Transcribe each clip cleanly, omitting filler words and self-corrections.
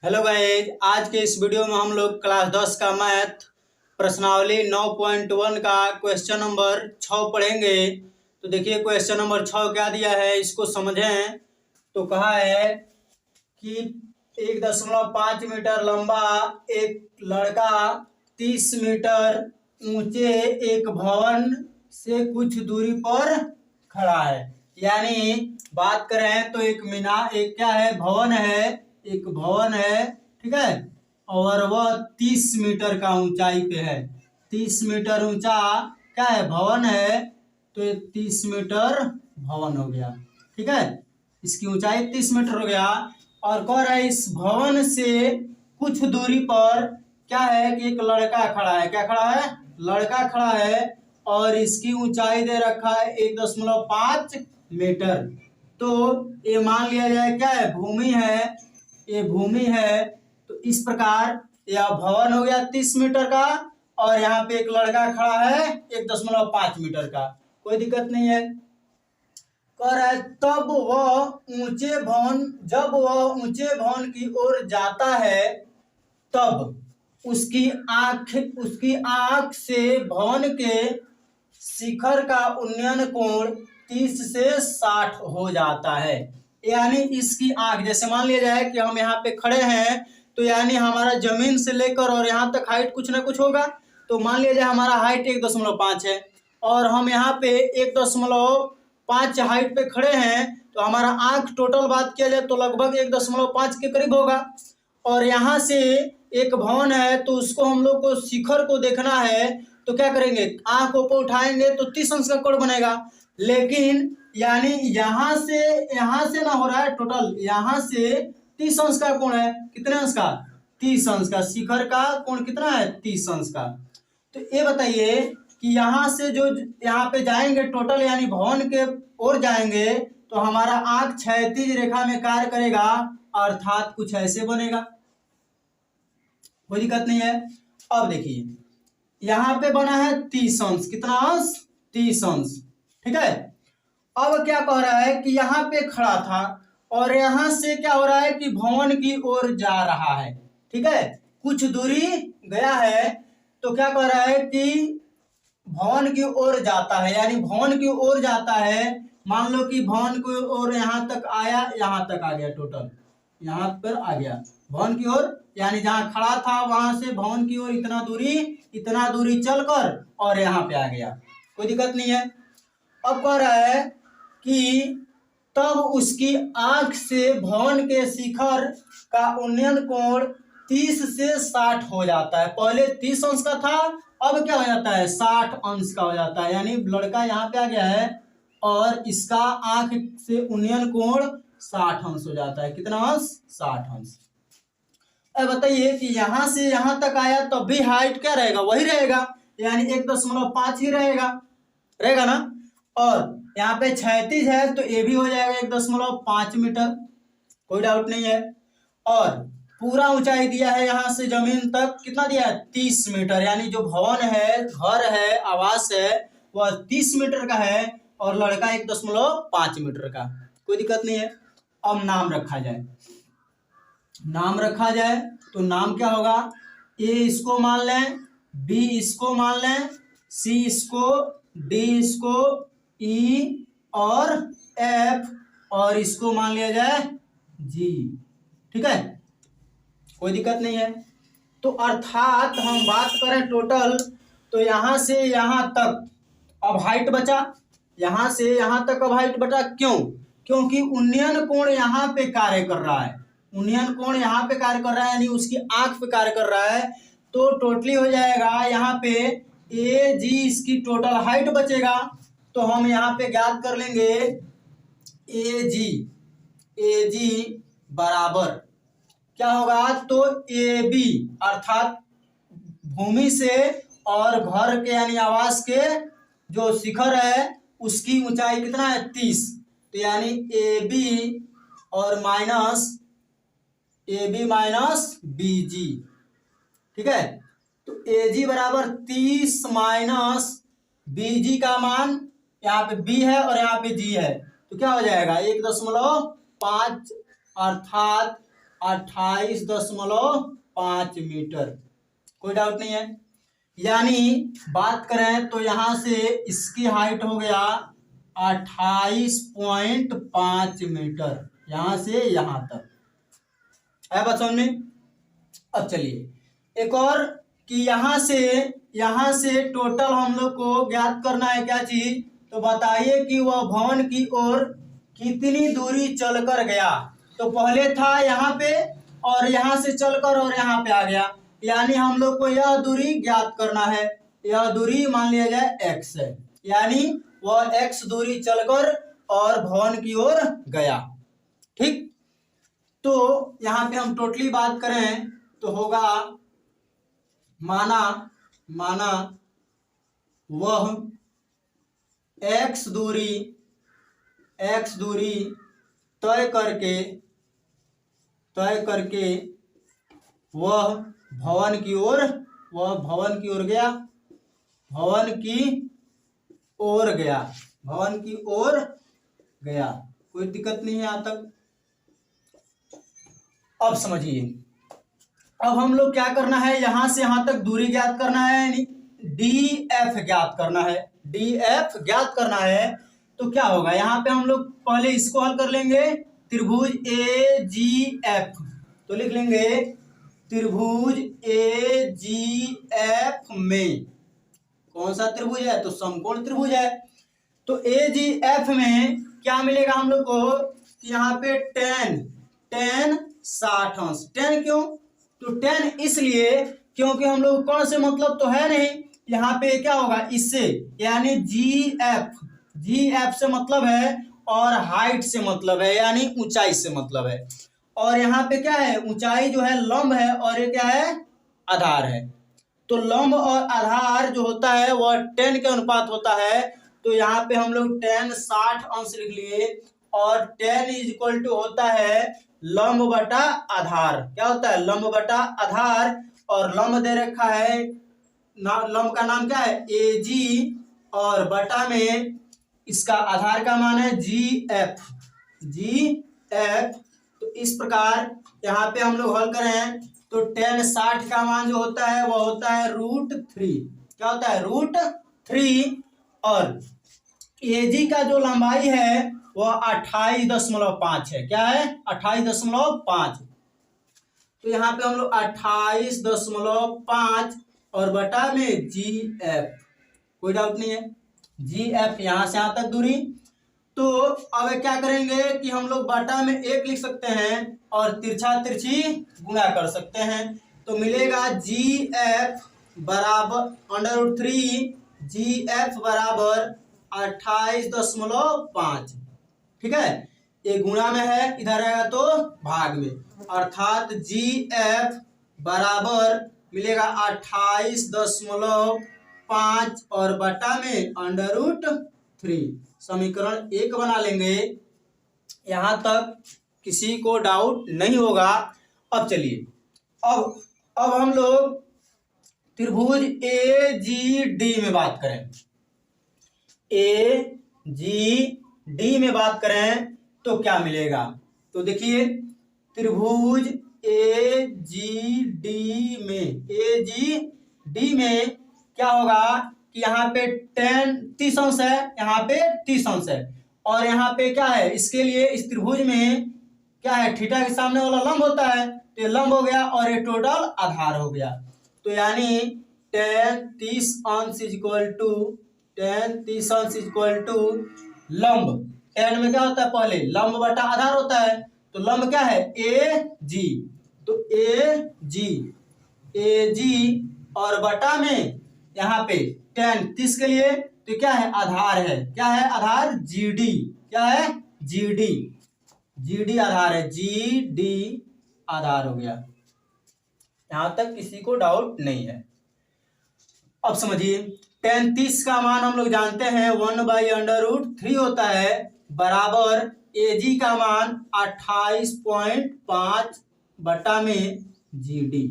Hello guys, आज के इस वीडियो में हम लोग क्लास 10 का मैथ प्रश्नावली 9.1 का क्वेश्चन नंबर 6 पढ़ेंगे। तो देखिए क्वेश्चन नंबर 6 क्या दिया है, इसको समझें। तो कहा है कि 1.5 मीटर लंबा एक लड़का 30 मीटर ऊंचे एक भवन से कुछ दूरी पर खड़ा है। यानी बात करें तो एक मीनार, एक क्या है, भवन है, एक भवन है, ठीक है, और वह 30 मीटर का ऊंचाई पे है। 30 मीटर ऊंचा क्या है, भवन है। तो ये 30 मीटर भवन हो गया, ठीक है, इसकी ऊंचाई 30 मीटर हो गया। और कह रहा है इस भवन से कुछ दूरी पर क्या है कि एक लड़का खड़ा है। क्या खड़ा है? लड़का खड़ा है, और इसकी ऊंचाई दे रखा है 1.5 मीटर। तो ये मान लिया जाए क्या है, भूमि है, ये भूमि है। तो इस प्रकार यह भवन हो गया 30 मीटर का, और यहाँ पे एक लड़का खड़ा है 1.5 मीटर का। कोई दिक्कत नहीं है। कह रहा है तब वह ऊंचे भवन, जब वह ऊंचे भवन की ओर जाता है तब उसकी आंख से भवन के शिखर का उन्नयन कोण 30 से 60 हो जाता है। यानी इसकी आंख, जैसे मान लिया जाए कि हम यहाँ पे खड़े हैं, तो यानी हमारा जमीन से लेकर और यहाँ तक हाइट कुछ ना कुछ होगा। तो मान लिया जाए हमारा हाइट 1.5 है, और हम यहाँ पे 1.5 हाइट पे खड़े हैं, तो हमारा आंख टोटल बात किया जाए तो लगभग 1.5 के करीब होगा। और यहाँ से एक भवन है, तो उसको हम लोग को शिखर को देखना है। तो क्या करेंगे, आंख ऊपर उठाएंगे तो 30 अंश का कोण बनेगा। लेकिन यानी यहाँ से ना हो रहा है, टोटल यहाँ से 30 अंश का कोण है। कितने अंश का? 30 अंश का। शिखर का कोण कितना है? 30 अंश का। तो ये बताइए कि यहाँ से जो यहाँ पे जाएंगे टोटल, यानी भवन के ओर जाएंगे, तो हमारा आंख क्षैतिज रेखा में कार्य करेगा, अर्थात कुछ ऐसे बनेगा। कोई दिक्कत नहीं है। अब देखिए यहाँ पे बना है 30 अंश। कितना अंश? 30 अंश, ठीक है। अब क्या कह रहा है कि यहाँ पे खड़ा था, और यहाँ से क्या हो रहा है कि भवन की ओर जा रहा है, ठीक है, कुछ दूरी गया है। तो क्या कह रहा है कि भवन की ओर जाता है, यानी भवन की ओर जाता है। मान लो कि भवन की ओर यहाँ तक आया, यहाँ तक आ गया, टोटल यहाँ पर आ गया भवन की ओर। यानी जहाँ खड़ा था वहां से भवन की ओर इतना दूरी चलकर और यहाँ पे आ गया। कोई दिक्कत नहीं है। अब कह रहा है कि तब उसकी आंख से भवन के शिखर का उन्नयन कोण 30 से 60 हो जाता है। पहले 30 अंश का था, अब क्या हो जाता है, 60 अंश का हो जाता है। यानी लड़का यहाँ पे आ गया है, और इसका आंख से उन्नयन कोण 60 अंश हो जाता है। कितना अंश? 60 अंश। अब बताइए कि यहाँ से यहाँ तक आया तो भी हाइट क्या रहेगा, वही रहेगा, यानी 1.5 ही रहेगा ना। और यहाँ पे क्षैतिज है, तो ये भी हो जाएगा 1.5 मीटर, कोई डाउट नहीं है। और पूरा ऊंचाई दिया है यहाँ से जमीन तक, कितना दिया है? 30 मीटर। यानी जो भवन है, घर है, आवास है, वह 30 मीटर का है, और लड़का 1.5 मीटर का। कोई दिक्कत नहीं है। अब नाम रखा जाए तो नाम क्या होगा? ए इसको मान लें, बी इसको मान लें, सी इसको, डी इसको, ई और एफ, और इसको मान लिया जाए जी, ठीक है, कोई दिक्कत नहीं है। तो अर्थात हम बात करें टोटल, तो यहाँ से यहाँ तक अब हाइट बचा, यहाँ से यहाँ तक अब हाइट बचा। क्यों? क्योंकि उन्नयन कोण यहाँ पे कार्य कर रहा है, उन्नयन कोण यहाँ पे कार्य कर रहा है, यानी उसकी आंख पे कार्य कर रहा है। तो टोटली हो जाएगा यहाँ पे ए जी, इसकी टोटल हाइट बचेगा। तो हम यहाँ पे ज्ञात कर लेंगे ए जी बराबर क्या होगा, तो ए बी, अर्थात भूमि से और घर के यानी आवास के जो शिखर है उसकी ऊंचाई कितना है? 30। तो यानी ए बी और माइनस बी जी, ठीक है। तो ए जी बराबर 30 माइनस बी जी का मान, यहाँ पे बी है और यहाँ पे जी है, तो क्या हो जाएगा 1.5, अर्थात 28.5 मीटर। कोई डाउट नहीं है। यानी बात करें तो यहां से इसकी हाइट हो गया 28.5 मीटर, यहां से यहां तक। है बात समझ में? अब चलिए एक और कि यहां से टोटल हम लोग को ज्ञात करना है क्या चीज, तो बताइए कि वह भवन की ओर कितनी दूरी चलकर गया। तो पहले था यहाँ पे और यहाँ से चलकर और यहाँ पे आ गया, यानी हम लोग को यह दूरी ज्ञात करना है। यह दूरी मान लिया जाए x है, यानी वह x दूरी चलकर और भवन की ओर गया। ठीक, तो यहाँ पे हम टोटली बात करें तो होगा माना वह x दूरी तय करके वह भवन की ओर गया। कोई दिक्कत नहीं है यहाँ तक। अब समझिए, अब हम लोग क्या करना है, यहां से यहां तक दूरी ज्ञात करना है, यानी DF ज्ञात करना है। तो क्या होगा, यहाँ पे हम लोग पहले इसको हल कर लेंगे। त्रिभुज AGF, तो लिख लेंगे त्रिभुज AGF में कौन सा त्रिभुज है, तो समकोण त्रिभुज है। तो AGF में क्या मिलेगा हम लोग को, यहाँ पे tan 60 अंश। tan क्यों, तो tan इसलिए क्योंकि हम लोग कौन से मतलब तो है नहीं, यहाँ पे क्या होगा इससे, यानी GF से मतलब है और हाइट से मतलब है, यानी ऊंचाई से मतलब है। और यहाँ पे क्या है, ऊंचाई जो है लंब है और ये क्या है, आधार है। तो लंब और आधार जो होता है वह tan के अनुपात होता है। तो यहाँ पे हम लोग tan 60 अंश लिख लिए, और tan इज इक्वल टू होता है लंब बटा आधार। क्या होता है, लंब बटा आधार। और लंब दे रखा है, लंब का नाम क्या है, AG, और बटा में इसका आधार का मान है GF। तो इस प्रकार यहाँ पे हम लोग हल करें तो tan 60 का मान जो होता है वह होता है √3। क्या होता है, √3। और AG का जो लंबाई है वह 28.5 है। क्या है, 28.5। तो यहाँ पे हम लोग 28.5 और बटा में GF। कोई डाउट नहीं है, GF यहाँ से यहाँ तक दूरी। तो अब क्या करेंगे कि हम लोग बटा में 1 लिख सकते हैं और तिरछी गुणा कर सकते हैं। तो मिलेगा GF बराबर √3, GF बराबर 28.5। ठीक है, ये गुणा में है, इधर आएगा तो भाग में, अर्थात GF बराबर मिलेगा 28.5 और बटा में √3। समीकरण 1 बना लेंगे। यहां तक किसी को डाउट नहीं होगा। अब चलिए, अब हम लोग त्रिभुज AGD में बात करें। AGD में बात करें तो क्या मिलेगा, तो देखिए त्रिभुज AGD में क्या होगा कि यहाँ पे tan 30 अंश है, यहाँ पे 30 अंश है, और यहाँ पे क्या है, इसके लिए इस त्रिभुज में क्या है, थीटा के सामने वाला लंब होता है, तो ये लंब हो गया और ये टोटल आधार हो गया। तो यानी tan 30 अंश इज इक्वल टू लंब। tan में क्या होता है, पहले लंब बटा आधार होता है, तो लंब क्या है, AG। तो AG और बटा में यहाँ पे tan 30 के लिए तो क्या है, आधार है। क्या है, आधार GD। क्या है, GD आधार है, GD आधार हो गया। यहां तक किसी को डाउट नहीं है। अब समझिए, tan 30 का मान हम लोग जानते हैं 1/√3 होता है, बराबर AG का मान 28.5 बटा में GD।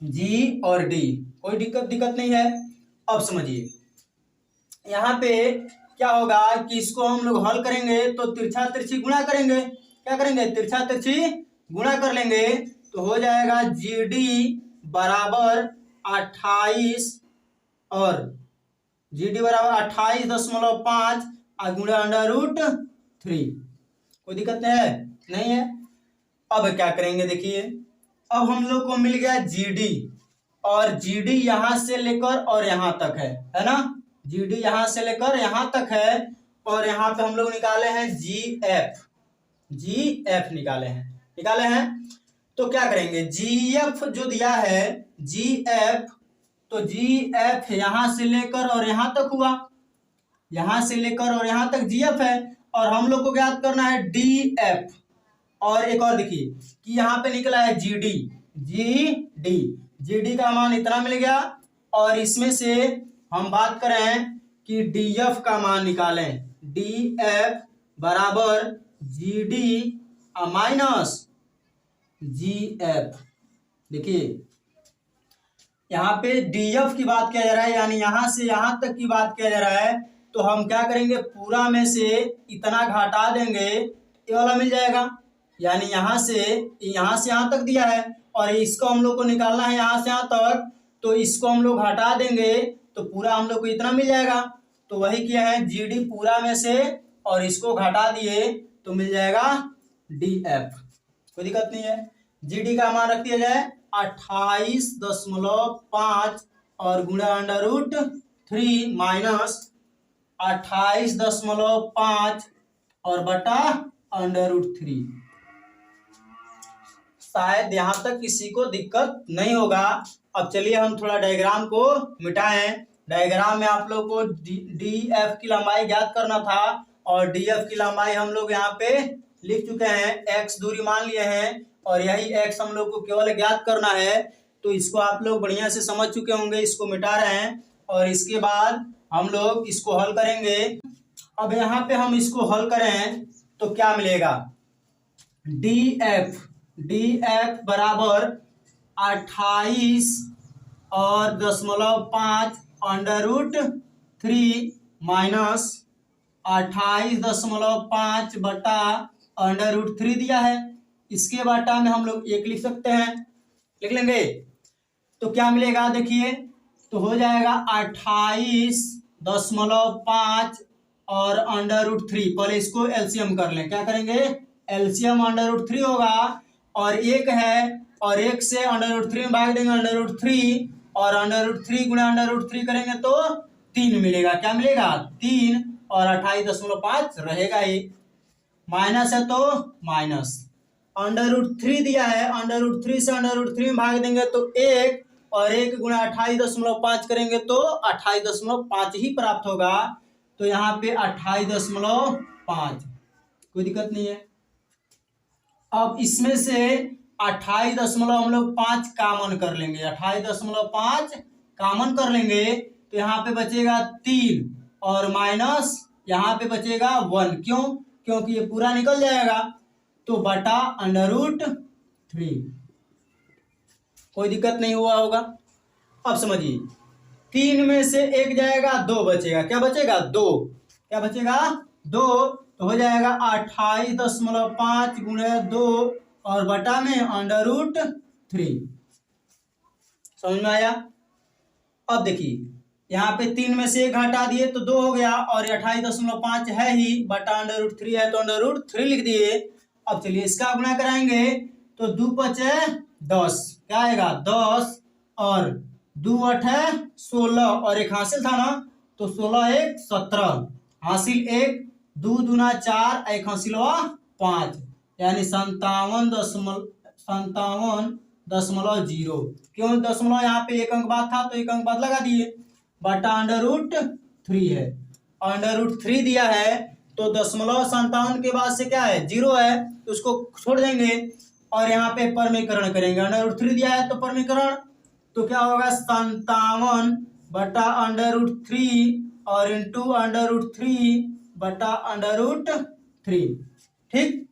G और D कोई दिक्कत नहीं है। अब समझिए, यहाँ पे क्या होगा कि इसको हम लोग हल करेंगे तो तिरछी गुणा करेंगे। क्या करेंगे, तिरछा तिरछी गुणा कर लेंगे तो हो जाएगा GD बराबर 28 और GD बराबर 28.5 गुणा √3। कोई दिक्कत नहीं है। अब क्या करेंगे देखिए, अब हम लोग को मिल गया GD और GD यहां से लेकर और यहां तक है ना। GD यहां से लेकर यहां तक है और यहां पे हम लोग निकाले हैं GF निकाले हैं। तो क्या करेंगे, GF जो दिया है GF, तो GF यहां से लेकर और यहां तक हुआ, यहां से लेकर और यहां तक GF है और हम लोग को ज्ञात करना है DF। और एक और देखिए कि यहाँ पे निकला है GD का मान इतना मिल गया और इसमें से हम बात करें कि DF का मान निकालें, DF बराबर GD माइनस GF। देखिए यहाँ पे DF की बात किया जा रहा है, यानी यहां से यहां तक की बात किया जा रहा है। तो हम क्या करेंगे, पूरा में से इतना घटा देंगे, ये वाला मिल जाएगा। यानी यहां से यहां तक दिया है और इसको हम लोग को निकालना है यहां से यहां तक, तो इसको हम लोग हटा देंगे तो पूरा हम लोग को इतना मिल जाएगा। तो वही किया है, GD पूरा में से और इसको घटा दिए तो मिल जाएगा DF। कोई दिक्कत नहीं है। GD का मान रख दिया जाए 28.5 और गुणा √3 माइनस 28.5 और बटा √3। शायद यहां तक किसी को दिक्कत नहीं होगा। अब चलिए हम थोड़ा डायग्राम को मिटाएं। डायग्राम में आप लोग को DF की लंबाई ज्ञात करना था और DF की लंबाई हम लोग यहाँ पे लिख चुके हैं, x दूरी मान लिए हैं और यही x हम लोग को केवल ज्ञात करना है। तो इसको आप लोग बढ़िया से समझ चुके होंगे। इसको मिटा रहे हैं और इसके बाद हम लोग इसको हल करेंगे। अब यहाँ पे हम इसको हल करें तो क्या मिलेगा, DF बराबर 28 और 0.5 √3 माइनस 28.5 बटा √3 दिया है। इसके बटा में हम लोग 1 लिख सकते हैं, लिख लेंगे तो क्या मिलेगा देखिए, तो हो जाएगा 28.5 और √3। पहले इसको एलसीएम कर लें, क्या करेंगे, एलसीएम √3 होगा और 1 है और 1 से √3 में भाग देंगे √3 और √3 गुणा √3 करेंगे तो 3 मिलेगा। क्या मिलेगा, 3 और 28.5 रहेगा ही, माइनस है तो माइनस। √3 दिया है, √3 से √3 में भाग देंगे तो 1 और 1 गुणा 28.5 करेंगे तो 28.5 ही प्राप्त होगा। तो यहाँ पे 28.5, कोई दिक्कत नहीं है। अब इसमें से 28.5 हम लोग कॉमन कर लेंगे, 28.5 कॉमन कर लेंगे तो यहाँ पे बचेगा 3 और माइनस यहाँ पे बचेगा 1। क्यों, क्योंकि ये पूरा निकल जाएगा तो बटा √3। कोई दिक्कत नहीं हुआ होगा। अब समझिए, 3 में से 1 जाएगा, 2 बचेगा। क्या बचेगा, 2। क्या बचेगा, 2। तो हो जाएगा 28.5 गुणे 2 और बटा में √3। समझ में आया। अब देखिए यहाँ पे 3 में से 1 घटा दिए तो 2 हो गया और 28.5 है ही, बटा √3 है तो √3 लिख दिए। अब चलिए इसका गुणा कराएंगे तो 2 पचे 10, क्या आएगा 10 और 2 8 है 16 और 1 हासिल था ना तो 16 1 17, हासिल 1, 2 दूना 4, 1 हासिल 5, यानी 57.0। क्यों दशमलव, यहाँ पे 1 अंक बाद था तो 1 अंक बाद लगा दिए, बटा √3 है। √3 दिया है तो 0.57 के बाद से क्या है, 0 है तो उसको छोड़ देंगे और यहाँ पे परमीकरण करेंगे। √3 दिया है तो परमीकरण तो क्या होगा, 57 बटा √3 और इंटू √3 बटा √3। ठीक,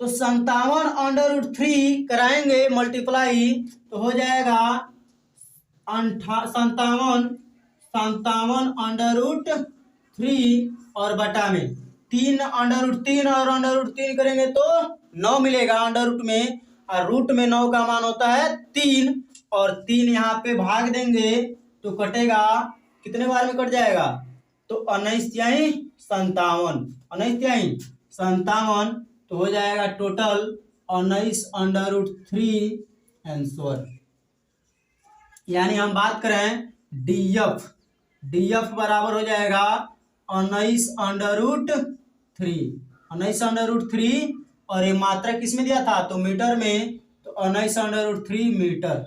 तो 57 कराएंगे मल्टीप्लाई तो हो जाएगा 57 √3 और बटा में 3 और √3 करेंगे तो 9 मिलेगा अंडर रूट में, और रूट में 9 का मान होता है 3, और 3 यहाँ पे भाग देंगे तो कटेगा, कितने बार में कट जाएगा, तो 19 57, 57, तो हो जाएगा टोटल 19 √3 आंसर। यानी हम बात करें डीएफ बराबर हो जाएगा 19 √3, 19 √3, और ये मात्रा किस में दिया था, तो मीटर में, तो 19 √3 मीटर।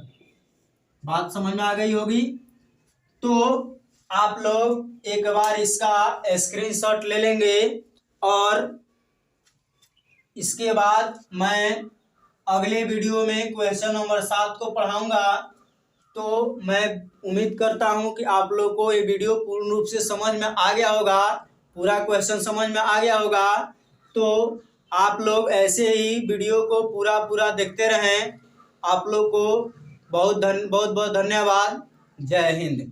बात समझ में आ गई होगी। तो आप लोग एक बार इसका स्क्रीनशॉट ले लेंगे, और इसके बाद मैं अगले वीडियो में क्वेश्चन नंबर 7 को पढ़ाऊंगा। तो मैं उम्मीद करता हूं कि आप लोग को ये वीडियो पूर्ण रूप से समझ में आ गया होगा, पूरा क्वेश्चन समझ में आ गया होगा। तो आप लोग ऐसे ही वीडियो को पूरा देखते रहें। आप लोग को बहुत बहुत धन्यवाद। जय हिंद।